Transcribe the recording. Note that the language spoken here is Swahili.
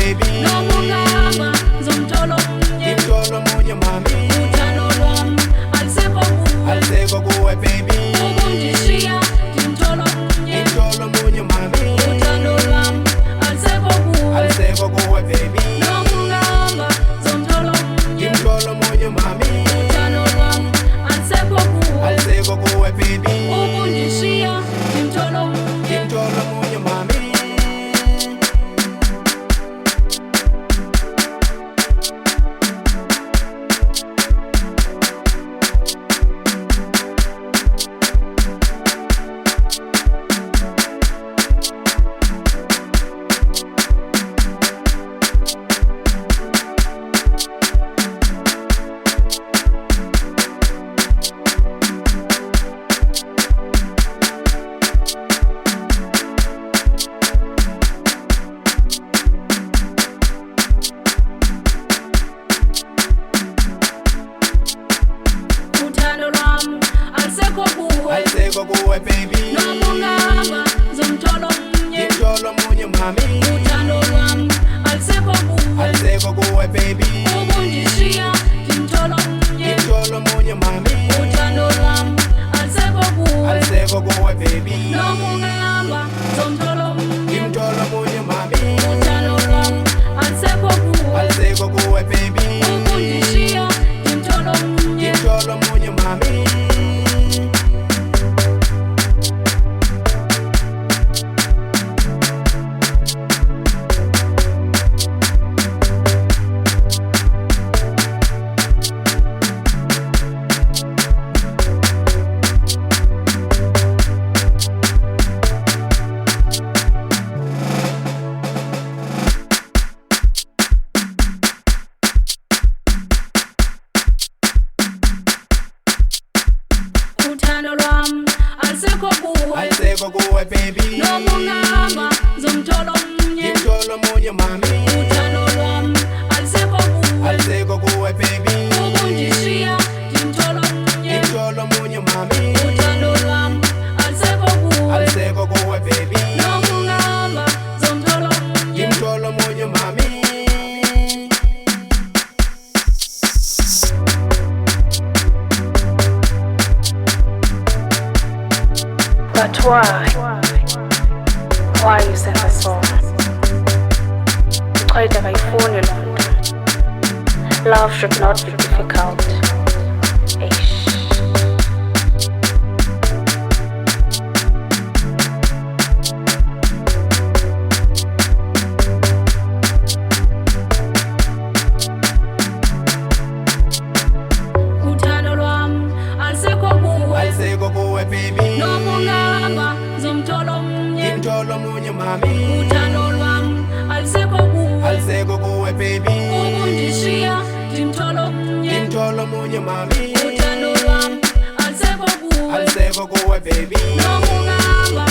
baby. Noma ungahamba ngizomthola omunye. Ngimthola omunye mami. Uthando lwami alisekho kuwe. Alisekho kuwe baby. Ukundishiya ngimthola omunye. Ngimthola omunye mami. Uthando lwami alisekho kuwe. Alisekho kuwe baby. Noma ungahamba ngizomthola omunye. Ngimthola omunye mami. Uthando lwami alisekho kuwe. Alisekho kuwe baby. Ukundishiya ngimthola omunye. Ngimthola omunye mami. Uthando lwami alisekho kuwe. Alisekho kuwe baby. Noma ungahamba ngizomthola omunye. Ngimthola omunye mami. Uthando lwami alisekho kuwe. Alisekho kuwe baby. Ukundishiya ngimthola omunye. Ngimthola omunye mami. Uthando lwami alisekho kuwe. Alisekho kuwe baby. Noma ungahamba ngizomthola omunye. Ngimthola omunye mami. Uthando lwami alisekho kuwe. Alisekho kuwe baby. Ukundishiya ngimthola omunye. Ngimthola omunye mami. Uthando lwami alisekho kuwe. Alisekho kuwe baby. Noma ungahamba ngizomthola omunye. Ngimthola omunye mami. Uthando lwami alisekho kuwe. Alisekho kuwe baby. Ukundishiya ngimthola omunye. Ngimthola omunye mami. Uthando lwami alisekho kuwe. Alisekho kuwe baby. Noma ungahamba ngizomthola omunye. Ngimthola omunye mami. But why? Why you send a song? Chwayita kayifuni lonto. Love should not be difficult. Eish. Uthando lwami alisekho kuwe. Alisekho kuwe baby. Noma ungahamba ngizomthola omunye. Ngimthola omunye mami. Uthando lwami alisekho kuwe. Alisekho kuwe baby. Ukundishiya ngimthola omunye. Ngimthola omunye mami. Uthando lwami alisekho kuwe. Alisekho kuwe baby. Noma ungahamba